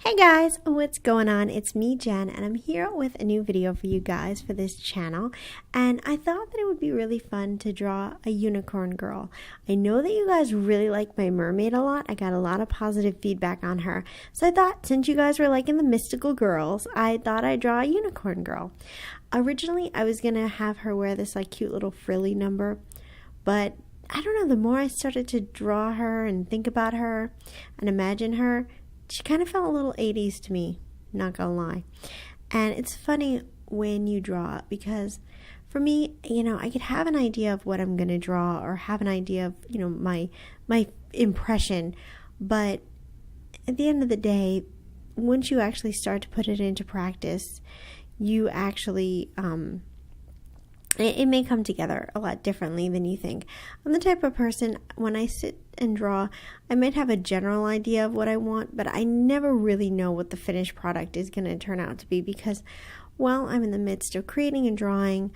Hey guys, what's going on? It's me, Jen, and I'm here with a new video for you guys for this channel. And I thought that it would be really fun to draw a unicorn girl. I know that you guys really like my mermaid a lot. I got a lot of positive feedback on her. So I thought, since you guys were liking the mystical girls, I thought I'd draw a unicorn girl. Originally, I was going to have her wear this like cute little frilly number, but I don't know, the more I started to draw her and think about her and imagine her, she kind of felt a little 80s to me, not gonna lie. And it's funny when you draw, because for me, I could have an idea of what I'm gonna draw or have an idea of, my impression, but at the end of the day, once you actually start to put it into practice, you actually it may come together a lot differently than you think. I'm the type of person, when I sit and draw, I might have a general idea of what I want, but I never really know what the finished product is going to turn out to be, because while I'm in the midst of creating and drawing,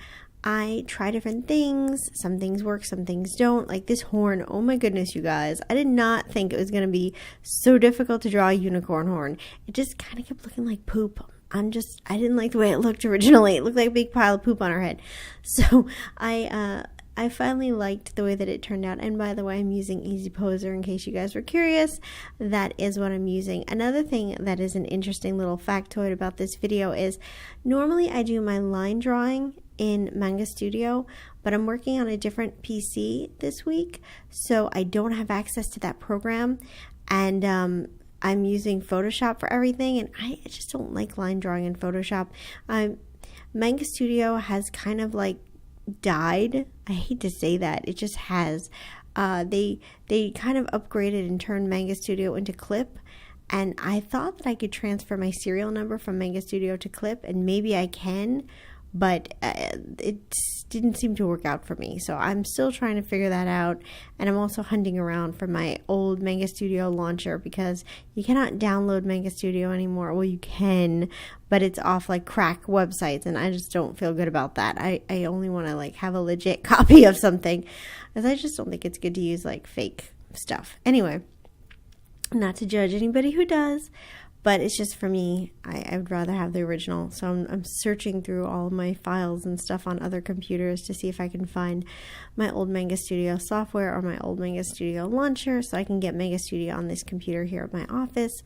I try different things. Some things work, some things don't. Like this horn, oh my goodness, you guys. I did not think it was going to be so difficult to draw a unicorn horn. It just kind of kept looking like poop. I didn't like the way it looked originally. It looked like a big pile of poop on her head. So I finally liked the way that it turned out. And by the way, I'm using Easy Poser in case you guys were curious. That is what I'm using. Another thing that is an interesting little factoid about this video is normally I do my line drawing in Manga Studio, but I'm working on a different PC this week, so I don't have access to that program. And I'm using Photoshop for everything, and I just don't like line drawing in Photoshop. Manga Studio has kind of like died. I hate to say that. It just has. They kind of upgraded and turned Manga Studio into Clip, and I thought that I could transfer my serial number from Manga Studio to Clip, and maybe I can, but it didn't seem to work out for me. So I'm still trying to figure that out, and I'm also hunting around for my old Manga Studio launcher, because you cannot download Manga Studio anymore. Well, you can, but it's off like crack websites, and I just don't feel good about that. I only want to like have a legit copy of something, because I just don't think it's good to use like fake stuff. Anyway, not to judge anybody who does, but it's just for me, I would rather have the original. So I'm searching through all of my files and stuff on other computers to see if I can find my old Manga Studio software or my old Manga Studio launcher, so I can get Manga Studio on this computer here at my office.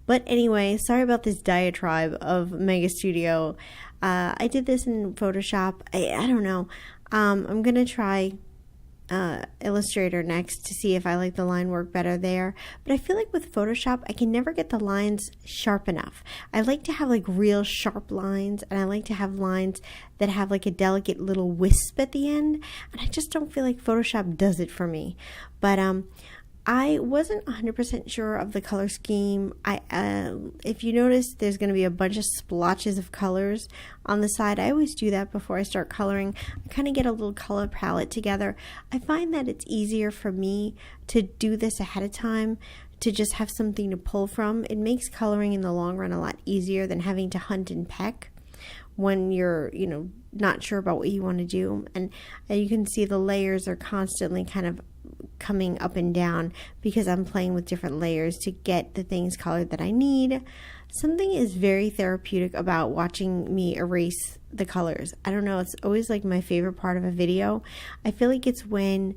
But anyway, sorry about this diatribe of Manga Studio. I did this in Photoshop. I don't know. I'm going to try Illustrator next to see if I like the line work better there, but I feel like with Photoshop I can never get the lines sharp enough. I like to have like real sharp lines, and I like to have lines that have like a delicate little wisp at the end, and I just don't feel like Photoshop does it for me. But I wasn't 100% sure of the color scheme. If you notice, there's going to be a bunch of splotches of colors on the side. I always do that before I start coloring. I kind of get a little color palette together. I find that it's easier for me to do this ahead of time, to just have something to pull from. It makes coloring in the long run a lot easier than having to hunt and peck when you're, not sure about what you want to do. And you can see the layers are constantly kind of coming up and down, because I'm playing with different layers to get the things colored that I need. Something is very therapeutic about watching me erase the colors. I don't know, it's always like my favorite part of a video. I feel like it's when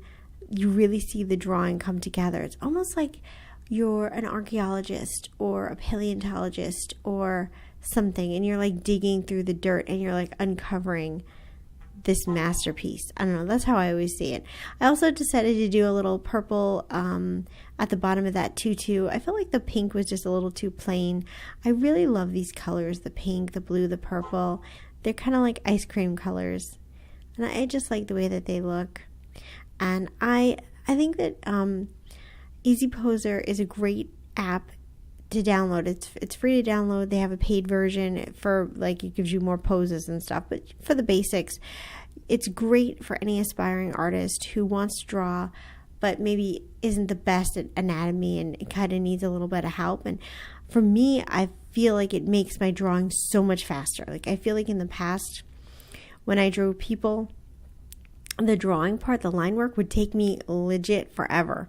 you really see the drawing come together. It's almost like you're an archaeologist or a paleontologist or something, and you're like digging through the dirt and you're like uncovering this masterpiece. I don't know, that's how I always see it. I also decided to do a little purple at the bottom of that tutu. I felt like the pink was just a little too plain. I really love these colors, the pink, the blue, the purple. They're kind of like ice cream colors, and I just like the way that they look. And I think that Easy Poser is a great app to download. It's free to download. They have a paid version for like, it gives you more poses and stuff, but for the basics, it's great for any aspiring artist who wants to draw but maybe isn't the best at anatomy and it kind of needs a little bit of help. And for me, I feel like it makes my drawing so much faster. Like I feel like in the past when I drew people, the drawing part, the line work would take me legit forever.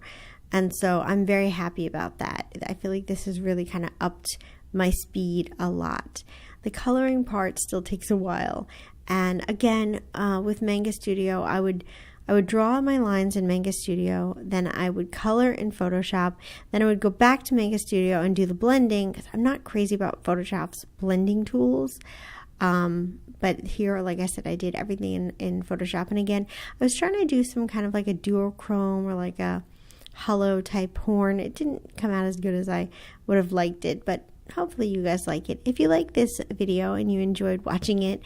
And so I'm very happy about that. I feel like this has really kind of upped my speed a lot. The coloring part still takes a while. And again, with Manga Studio, I would draw my lines in Manga Studio, then I would color in Photoshop, then I would go back to Manga Studio and do the blending, because I'm not crazy about Photoshop's blending tools. But here, like I said, I did everything in Photoshop. And again, I was trying to do some kind of like a duochrome or like a hollow type horn. It didn't come out as good as I would have liked it, but hopefully you guys like it. If you like this video and you enjoyed watching it,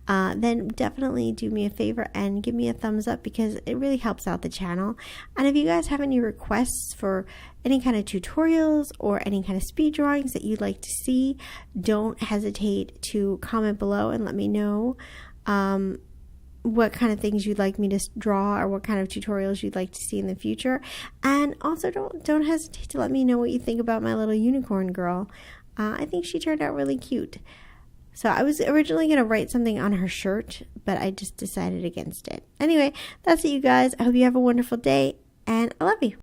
then definitely do me a favor and give me a thumbs up, because it really helps out the channel. And if you guys have any requests for any kind of tutorials or any kind of speed drawings that you'd like to see, don't hesitate to comment below and let me know what kind of things you'd like me to draw, or what kind of tutorials you'd like to see in the future. And also don't hesitate to let me know what you think about my little unicorn girl. I think she turned out really cute. So I was originally going to write something on her shirt, but I just decided against it. Anyway, that's it, you guys. I hope you have a wonderful day, and I love you.